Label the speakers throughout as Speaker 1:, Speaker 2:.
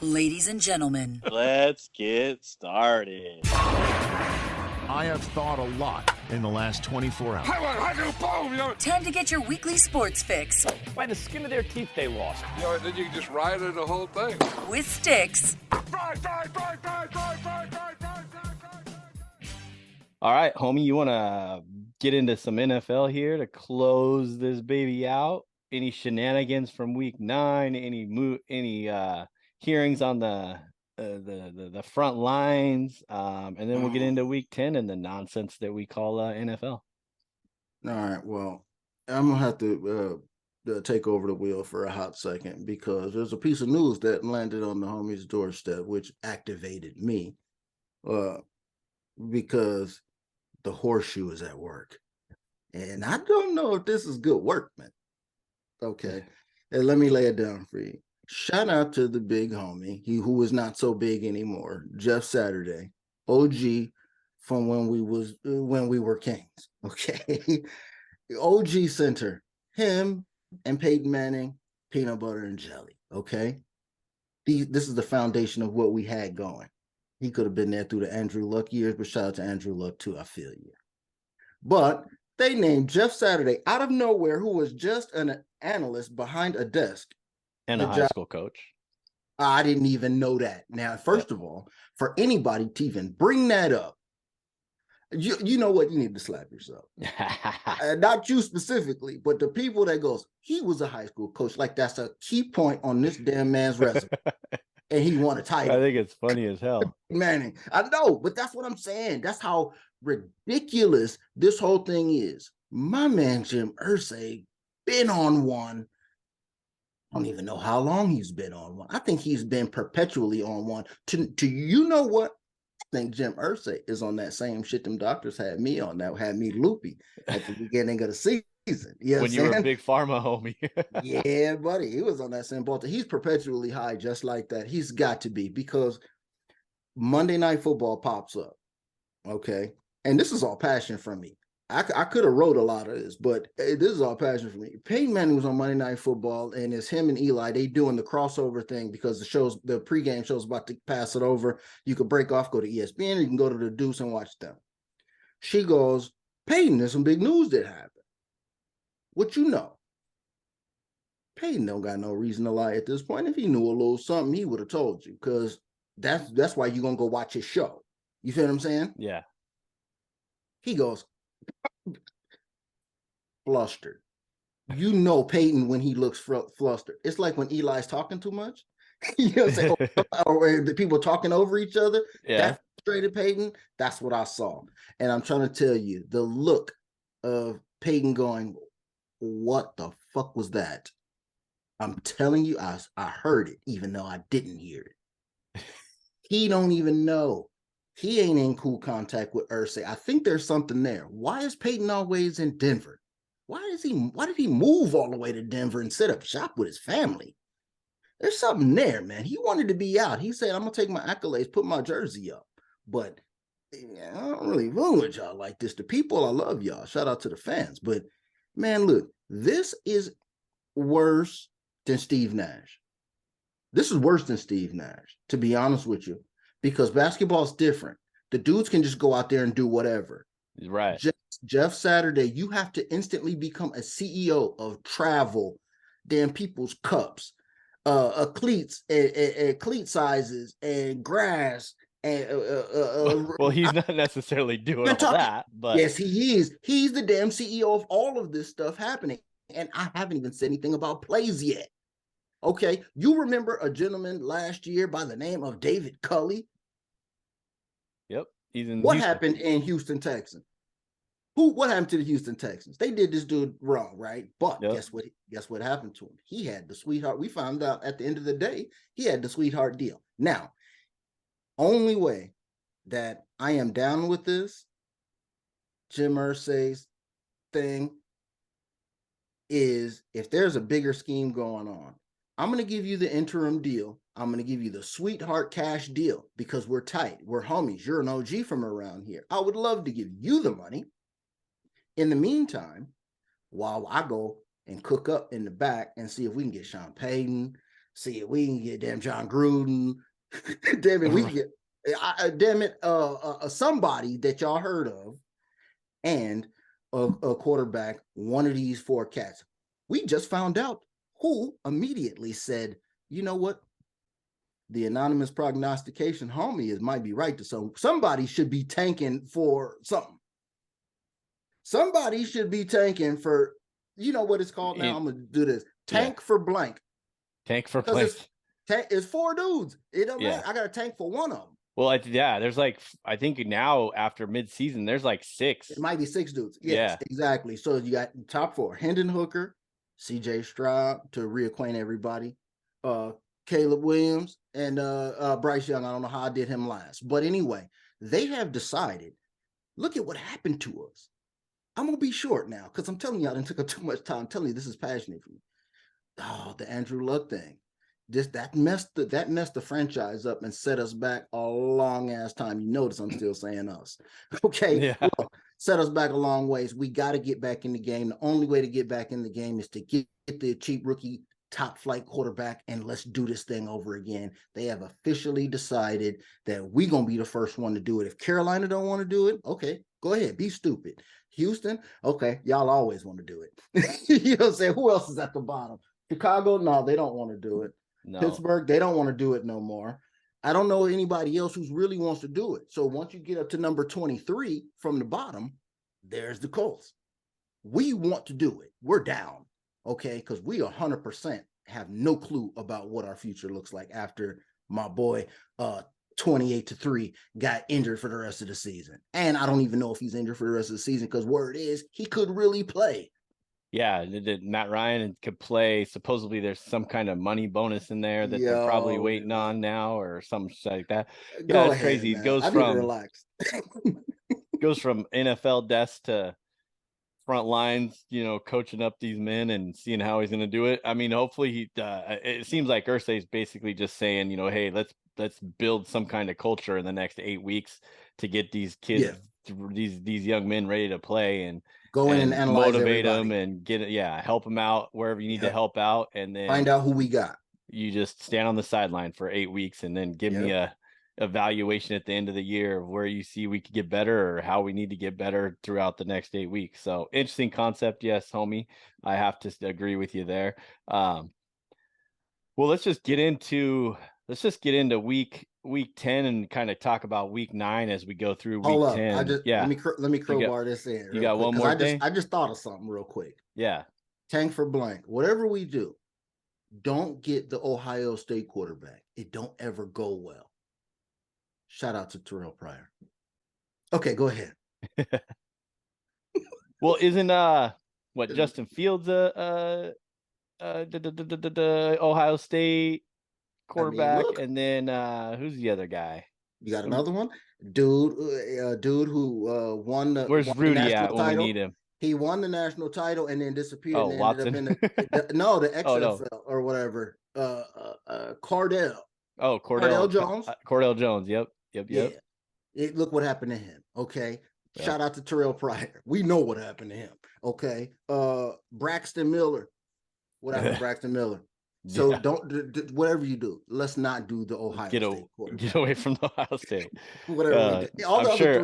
Speaker 1: Ladies and gentlemen,
Speaker 2: Let's get started.
Speaker 3: I have thought a lot in the last 24 hours.
Speaker 1: time to get your weekly sports fix
Speaker 4: By the skin of their teeth, they lost.
Speaker 5: Then you can just ride it the whole thing.
Speaker 1: with Stix.
Speaker 2: All right, homie, you want to get into some NFL here to close this baby out? Any shenanigans from week 9? Any hearings on the front lines? And then we'll get into week 10 and the nonsense that we call NFL.
Speaker 6: All right. Well, I'm gonna have to take over the wheel for a hot second because there's a piece of news that landed on the homie's doorstep, which activated me, because the horseshoe is at work, and I don't know if this is good work, man. Okay, and let me lay it down for you. Shout out to the big homie, who is not so big anymore, Jeff Saturday, OG from when we were Kings. Okay, OG Center, him and Peyton Manning, peanut butter and jelly. Okay, this is the foundation of what we had going. He could have been there through the Andrew Luck years, but shout out to Andrew Luck too. I feel you. But they named Jeff Saturday out of nowhere, who was just an analyst behind a desk
Speaker 2: And a high school coach.
Speaker 6: I didn't even know that. Now, first of all, for anybody to even bring that up, you know what? You need to slap yourself. Not you specifically, but the people that goes, he was a high school coach. Like, that's a key point on this damn man's resume. And he won a title.
Speaker 2: I think it's funny as hell.
Speaker 6: Manning. I know, but that's what I'm saying. That's how ridiculous this whole thing is. My man, Jim Irsay, been on one. I don't even know how long he's been on one. I think he's been perpetually on one. To you know what? I think Jim Irsay is on that same shit them doctors had me on, that had me loopy at the beginning of the season. You know
Speaker 2: when you were a big pharma homie.
Speaker 6: Yeah, buddy. He was on that same ball. He's perpetually high just like that. He's got to be, because Monday Night Football pops up. Okay. And this is all passion from me. I could have wrote a lot of this, but this is all passion for me. Peyton Manning was on Monday Night Football, and it's him and Eli. They doing the crossover thing because the pregame show's about to pass it over. You could break off, go to ESPN, or you can go to the Deuce and watch them. She goes, Peyton, there's some big news that happened. What you know? Peyton don't got no reason to lie at this point. If he knew a little something, he would have told you, because that's why you're going to go watch his show. You feel what I'm saying?
Speaker 2: Yeah. He
Speaker 6: goes, flustered. You know Peyton when he looks flustered. It's like when Eli's talking too much. You know what I'm saying? or the people talking over each other.
Speaker 2: Yeah.
Speaker 6: That frustrated Peyton. That's what I saw. And I'm trying to tell you, the look of Peyton going, what the fuck was that? I'm telling you, I heard it, even though I didn't hear it. He don't even know. He ain't in cool contact with Irsay. I think there's something there. Why is Peyton always in Denver? Why did he move all the way to Denver and set up shop with his family? There's something there, man. He wanted to be out. He said, I'm going to take my accolades, put my jersey up. But I don't really room with y'all like this. The people, I love y'all. Shout out to the fans. But man, look, this is worse than Steve Nash. This is worse than Steve Nash, to be honest with you, because basketball is different. The dudes can just go out there and do whatever.
Speaker 2: Right.
Speaker 6: Jeff Saturday, you have to instantly become a CEO of travel, damn people's cups, cleats, and cleat sizes, and grass. And
Speaker 2: well, he's not necessarily doing all that, but
Speaker 6: yes, he is. He's the damn CEO of all of this stuff happening. And I haven't even said anything about plays yet. Okay, you remember a gentleman last year by the name of David Culley?
Speaker 2: Yep. He's in
Speaker 6: what
Speaker 2: Houston.
Speaker 6: happened in Houston Texans? What happened to the Houston Texans? They did this dude wrong, right? But guess what happened to him? He had the sweetheart. We found out at the end of the day, he had the sweetheart deal. Now, only way that I am down with this Jim Irsay's thing is if there's a bigger scheme going on. I'm going to give you the interim deal. I'm going to give you the sweetheart cash deal because we're tight. We're homies. You're an OG from around here. I would love to give you the money. In the meantime, while I go and cook up in the back and see if we can get Sean Payton, See it. We can get damn John Gruden. Damn it, we can get damn it, somebody that y'all heard of, and a quarterback. One of these four cats. We just found out who immediately said, "You know what? The anonymous prognostication, homie, might be right to somebody should be tanking for something. Somebody should be tanking for, you know what it's called now? I'm gonna do this. Tank for blank.
Speaker 2: Tank for blank.
Speaker 6: It's four dudes. It don't matter. I got a tank for one of them.
Speaker 2: Well, there's like, I think now after midseason, there's like 6.
Speaker 6: It might be 6 dudes. Yes, exactly. So you got top 4: Hendon Hooker, CJ Stroud to reacquaint everybody, Caleb Williams, and Bryce Young. I don't know how I did him last, but anyway, they have decided. Look at what happened to us. I'm gonna be short now because I'm telling you, I didn't took up too much time. I'm telling you, this is passionate for me. Oh, the Andrew Luck thing. That messed the franchise up and set us back a long ass time. You notice I'm still saying us. Okay.
Speaker 2: Yeah.
Speaker 6: Well, set us back a long ways. We got to get back in the game. The only way to get back in the game is to get the cheap rookie top flight quarterback, and let's do this thing over again. They have officially decided that we're going to be the first one to do it. If Carolina don't want to do it, okay, go ahead, be stupid. Houston, okay, y'all always want to do it. You know what I'm saying? Who else is at the bottom? Chicago, no, they don't want to do it. No. Pittsburgh, they don't want to do it no more. I don't know anybody else who really wants to do it. So once you get up to number 23 from the bottom, there's the Colts. We want to do it. We're down, okay? Because we 100% have no clue about what our future looks like after my boy 28-3 got injured for the rest of the season. And I don't even know if he's injured for the rest of the season because word is he could really play.
Speaker 2: Yeah, Matt Ryan could play. Supposedly there's some kind of money bonus in there that they're probably waiting on now or something like that. Yeah, it's crazy.
Speaker 6: Man.
Speaker 2: It goes goes from NFL desk to front lines, coaching up these men and seeing how he's going to do it. I mean, hopefully it seems like Irsay is basically just saying, hey, let's build some kind of culture in the next 8 weeks to get these kids, these young men ready to play and
Speaker 6: go in and analyze
Speaker 2: motivate
Speaker 6: everybody.
Speaker 2: them and help them out wherever you need to help out, and then
Speaker 6: find out who we got.
Speaker 2: You just stand on the sideline for 8 weeks and then give me a evaluation at the end of the year of where you see we could get better or how we need to get better throughout the next 8 weeks. So interesting concept. Yes, homie. I have to agree with you there. Well, let's just get into week 10 and kind of talk about week 9 as we go through week 10.
Speaker 6: Let me crowbar this in.
Speaker 2: You got one more thing?
Speaker 6: I just thought of something real quick.
Speaker 2: Yeah.
Speaker 6: Tank for blank. Whatever we do, don't get the Ohio State quarterback. It don't ever go well. Shout out to Terrell Pryor. Okay, go ahead.
Speaker 2: Well, isn't Justin Fields the Ohio State quarterback? And then who's the other guy?
Speaker 6: You got another one? Dude who won the
Speaker 2: Where's Rudy
Speaker 6: the
Speaker 2: at when
Speaker 6: title.
Speaker 2: We need him?
Speaker 6: He won the national title and then disappeared.
Speaker 2: Oh,
Speaker 6: and
Speaker 2: Watson?
Speaker 6: Ended up in the XFL or whatever. Cardell.
Speaker 2: Oh, Cordell Jones. Cordell Jones. Yep.
Speaker 6: Yeah. Look what happened to him. Okay. Yeah. Shout out to Terrell Pryor. We know what happened to him. Okay. Braxton Miller. What happened to Braxton Miller? So don't whatever you do, let's not do the Ohio State quarterback.
Speaker 2: Get away from the Ohio State.
Speaker 6: Whatever.
Speaker 2: I'm sure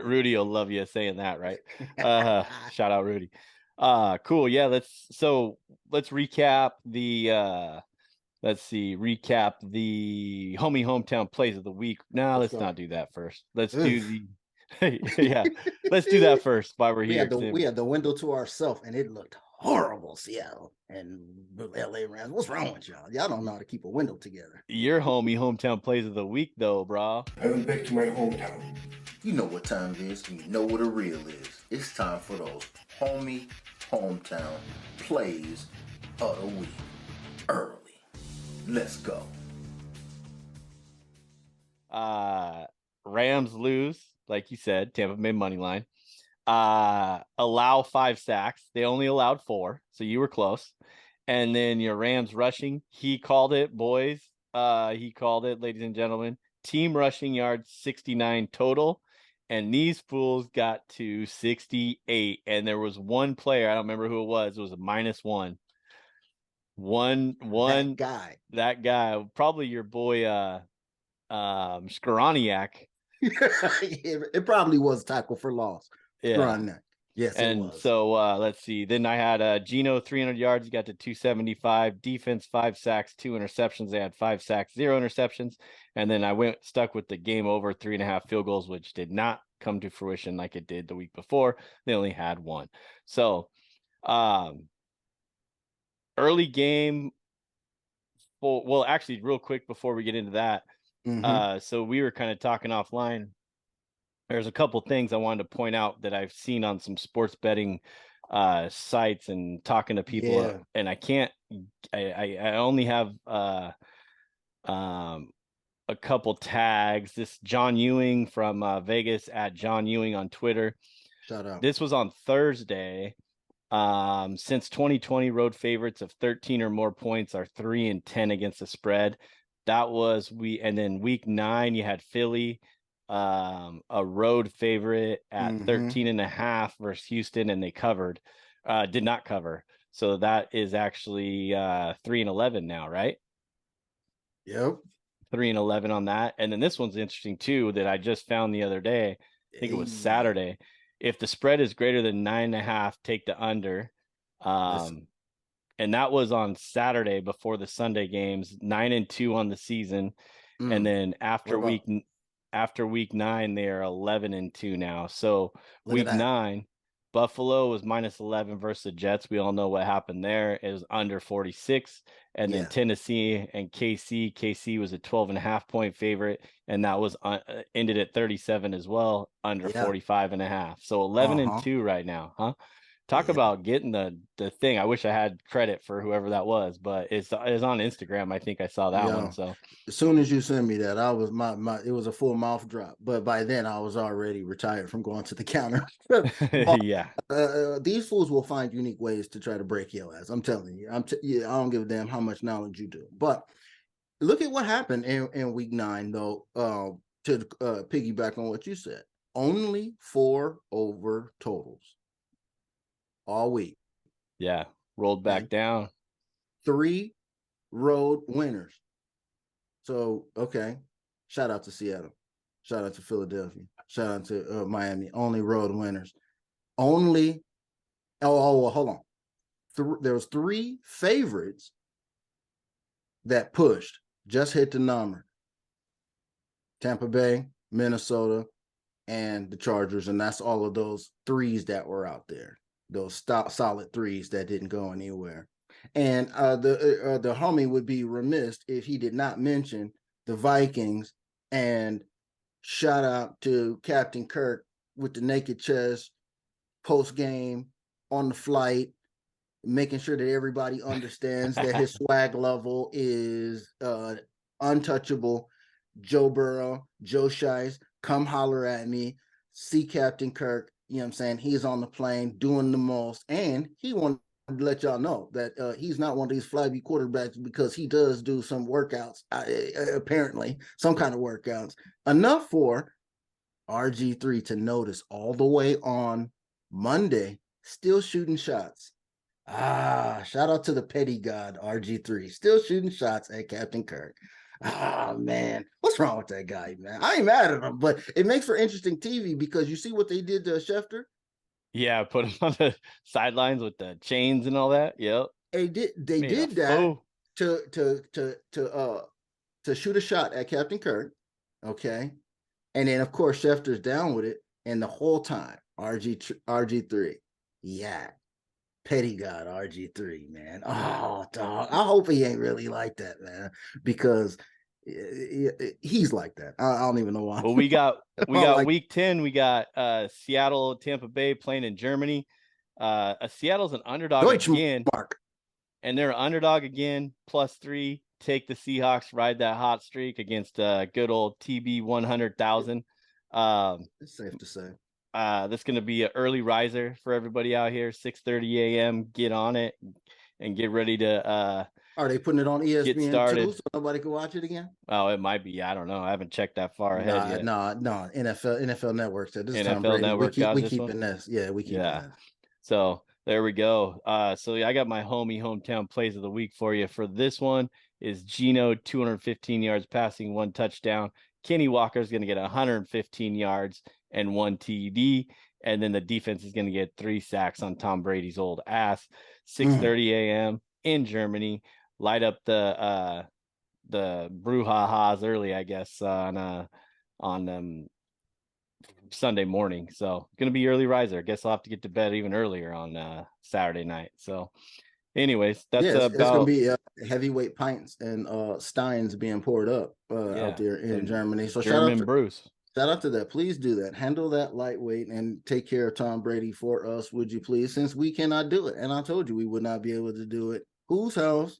Speaker 2: Rudy will love you saying that, right? Shout out Rudy. Cool. Yeah, let's recap the hometown plays of the week. No, let's not do that first. Let's do the let's do that first while we're here.
Speaker 6: We had the window to ourselves and it looked horrible. Seattle and LA Rams. What's wrong with y'all? Y'all don't know how to keep a window together.
Speaker 2: Your hometown plays of the week though, bro.
Speaker 7: I went back to my hometown.
Speaker 6: You know what time it is and you know what a real is. It's time for those hometown plays of the week. Early. Let's go.
Speaker 2: Rams lose, like you said. Tampa Bay money line. Allow 5 sacks. They only allowed 4, so you were close. And then your Rams rushing. He called it, boys. He called it, ladies and gentlemen. Team rushing yards 69 total, and these fools got to 68. And there was one player, I don't remember who it was a -1. That guy, probably your boy Skoroniak.
Speaker 6: It probably was tackle for loss.
Speaker 2: Yeah.
Speaker 6: Yes,
Speaker 2: and
Speaker 6: it was.
Speaker 2: So let's see. Then I had Gino 300 yards. He got to 275. Defense 5 sacks, 2 interceptions. They had 5 sacks, 0 interceptions. And then I stuck with the game over 3.5 field goals, which did not come to fruition like it did the week before. They only had 1. So early game. Well, actually, real quick before we get into that. So we were kind of talking offline. There's a couple things I wanted to point out that I've seen on some sports betting sites and talking to people, and I only have a couple tags. This John Ewing from Vegas at John Ewing on Twitter.
Speaker 6: Shout out.
Speaker 2: This was on Thursday. Since 2020, road favorites of 13 or more points are 3-10 against the spread. That was and then week 9, you had Philly, a road favorite at 13.5 versus Houston, and they did not cover. So that is actually 3-11 now, right?
Speaker 6: Yep.
Speaker 2: 3-11 on that. And then this one's interesting too, that I just found the other day. I think it was Saturday. If the spread is greater than 9.5, take the under. And that was on Saturday before the Sunday games. 9-2 on the season. And then after week 9, they are 11-2 now. So week 9, Buffalo was -11 versus the Jets. We all know what happened there. It was under 46. And then Tennessee and KC was a 12.5 point favorite, and that was ended at 37 as well, under 45.5. So 11-2 right now, huh? Talk about getting the thing. I wish I had credit for whoever that was, but it's on Instagram. I think I saw that one. So
Speaker 6: as soon as you sent me that, I was it was a full mouth drop. But by then I was already retired from going to the counter.
Speaker 2: Yeah.
Speaker 6: These fools will find unique ways to try to break your ass. I'm telling you. I don't give a damn how much knowledge you do. But look at what happened in week 9, though. To piggyback on what you said, only 4 over totals all week.
Speaker 2: Yeah, rolled back down.
Speaker 6: 3 road winners. So, okay. Shout out to Seattle. Shout out to Philadelphia. Shout out to Miami. Only road winners. Hold on. There was 3 favorites that pushed. Just hit the number. Tampa Bay, Minnesota, and the Chargers. And that's all of those 3s that were out there. Those solid 3s that didn't go anywhere. And the homie would be remiss if he did not mention the Vikings. And shout out to Captain Kirk with the naked chest post game on the flight, making sure that everybody understands that his swag level is untouchable. Joe Burrow, Joe Shice, come holler at me. See Captain Kirk. You know what I'm saying? He's on the plane doing the most. And he wanted to let y'all know that he's not one of these flabby quarterbacks, because he does do some workouts, apparently, some kind of workouts. Enough for RG3 to notice all the way on Monday, still shooting shots. Shout out to the petty god, RG3. Still shooting shots at Captain Kirk. Man, what's wrong with that guy, man? I ain't mad at him, but it makes for interesting TV, because you see what they did to Schefter.
Speaker 2: Yeah, put him on the sidelines with the chains and all that. Yep.
Speaker 6: They did that to shoot a shot at Captain Kirk. Okay. And then of course Schefter's down with it, and the whole time RG3. Yeah. Petty God RG3, man. Oh, dog. I hope he ain't really like that, man, because he's like that. I don't even know why.
Speaker 2: Well, we got week 10. We got Seattle, Tampa Bay playing in Germany. Seattle's an underdog again, and they're an underdog again, +3. Take the Seahawks, ride that hot streak against good old TB 100,000.
Speaker 6: It's safe to say.
Speaker 2: That's going to be an early riser for everybody out here. 6:30 a.m. Get on it and get ready to.
Speaker 6: Are they putting it on ESPN
Speaker 2: get started
Speaker 6: too, so nobody can watch it again?
Speaker 2: Oh, it might be. I don't know. I haven't checked that far ahead yet.
Speaker 6: No. NFL Network said this
Speaker 2: NFL
Speaker 6: is Tom Brady.
Speaker 2: Network.
Speaker 6: We keeping this. Yeah, we keeping this.
Speaker 2: So There we go. So I got my hometown plays of the week for you. For this one is Geno, 215 yards passing, 1 touchdown. Kenny Walker is going to get 115 yards and 1 TD. And then the defense is going to get 3 sacks on Tom Brady's old ass. 6:30 a.m. in Germany. Light up the brouhahas early, I guess, on Sunday morning. So going to be early riser. I guess I'll have to get to bed even earlier on Saturday night. So anyways, that's
Speaker 6: it's going to
Speaker 2: about
Speaker 6: be heavyweight pints and steins being poured up out there in Germany. So
Speaker 2: German brews.
Speaker 6: Shout out to that. Please do that. Handle that lightweight and take care of Tom Brady for us, would you please? Since we cannot do it. And I told you we would not be able to do it. Whose house?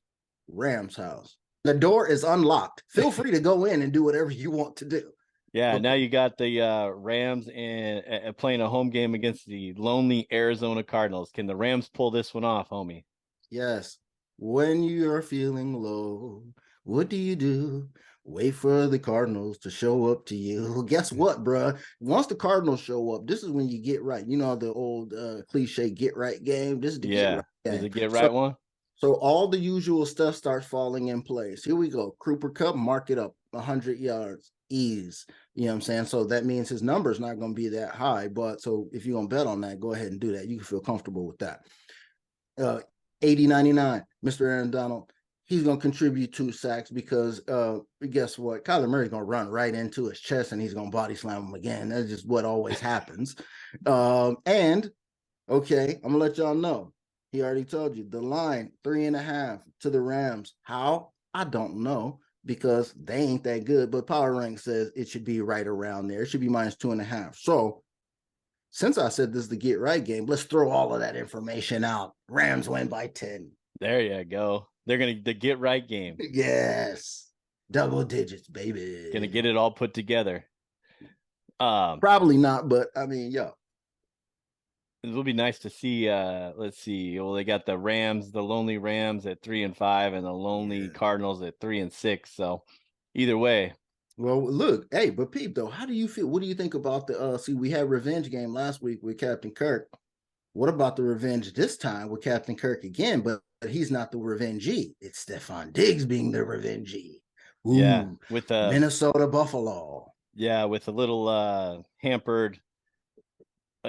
Speaker 6: Rams' house. The door is unlocked. Feel free to go in and do whatever you want to do.
Speaker 2: Yeah,
Speaker 6: Okay.
Speaker 2: Now you got the Rams and playing a home game against the lonely Arizona Cardinals. Can the Rams pull this one off, homie?
Speaker 6: Yes. When you're feeling low, what do? Wait for the Cardinals to show up to you. Guess what, bruh? Once the Cardinals show up, this is when you get right. You know the old cliche get right game. This is the get right game.
Speaker 2: Is the get right one?
Speaker 6: So all the usual stuff starts falling in place. Here we go. Cooper Kupp, mark it up, 100 yards, ease. You know what I'm saying? So that means his number is not going to be that high. But so if you're going to bet on that, go ahead and do that. You can feel comfortable with that. 80-99, Mr. Aaron Donald. He's going to contribute 2 sacks because guess what? Kyler Murray's going to run right into his chest and he's going to body slam him again. That's just what always happens. And, okay, I'm going to let y'all know. He already told you the line, 3.5 to the Rams. How? I don't know because they ain't that good. But Power Rank says it should be right around there. It should be -2.5. So since I said this is the get right game, let's throw all of that information out. Rams win by 10.
Speaker 2: There you go. They're going to the get right game.
Speaker 6: Yes. Double digits, baby.
Speaker 2: Going to get it all put together.
Speaker 6: Probably not, but I mean, yo.
Speaker 2: It will be nice to see. Let's see. Well, they got the Rams, the lonely Rams at 3-5, and the lonely Cardinals at 3-6. So either way.
Speaker 6: Well, look, hey, but Pete, though, how do you feel? What do you think about the see, we had revenge game last week with Captain Kirk. What about the revenge this time with Captain Kirk again? But he's not the revengee. It's Stephon Diggs being the revengee. Ooh,
Speaker 2: yeah, with
Speaker 6: Minnesota Buffalo.
Speaker 2: Yeah, with a little hampered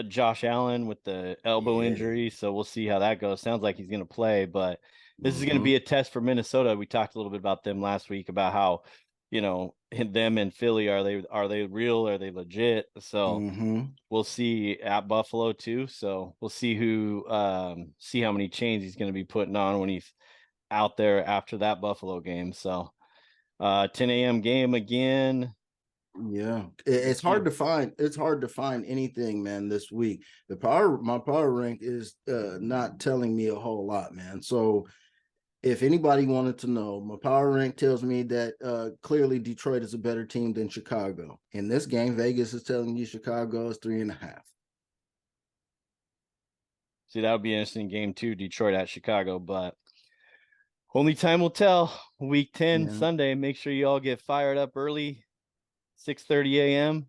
Speaker 2: Josh Allen with the elbow injury. So we'll see how that goes. Sounds like he's going to play, but this is going to be a test for Minnesota. We talked a little bit about them last week about how, you know, them and Philly, are they real? Are they legit? So we'll see at Buffalo too. So we'll see see how many chains he's going to be putting on when he's out there after that Buffalo game. So 10 a.m. game again.
Speaker 6: Yeah, it's hard to find. It's hard to find anything, man, this week. My power rank is not telling me a whole lot, man. So if anybody wanted to know, my power rank tells me that clearly Detroit is a better team than Chicago. In this game, Vegas is telling you Chicago is 3.5.
Speaker 2: See, that would be an interesting game too, Detroit at Chicago, but only time will tell. Week 10, Sunday. Make sure you all get fired up early. 6:30 a.m.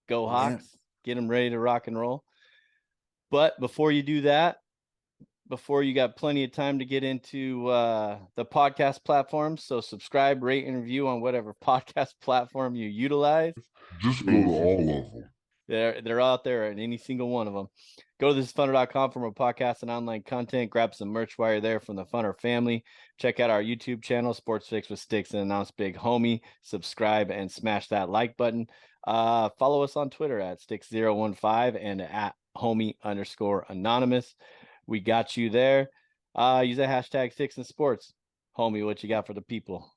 Speaker 2: Go Hawks. Get them ready to rock and roll. But before you do that, before you got plenty of time to get into the podcast platforms, so subscribe, rate, and review on whatever podcast platform you utilize.
Speaker 3: Just go to all of them.
Speaker 2: They're out there in any single one of them. Go to thisfunner.com for more podcasts and online content. Grab some merch while you're there from the Funner family. Check out our YouTube channel, Sports Fix with Stix and Announce Big Homie. Subscribe and smash that like button. Follow us on Twitter at Stix015 and at homie_anonymous. We got you there. Use that hashtag Stix in Sports. Homie, what you got for the people?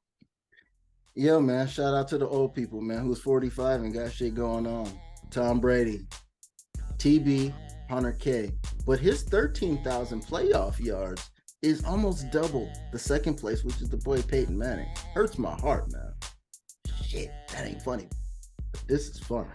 Speaker 6: Yo, man, shout out to the old people, man, who's 45 and got shit going on. Tom Brady, TB, Hunter K. But his 13,000 playoff yards is almost double the second place, which is the boy Peyton Manning. Hurts my heart, man. Shit, that ain't funny. But this is fun.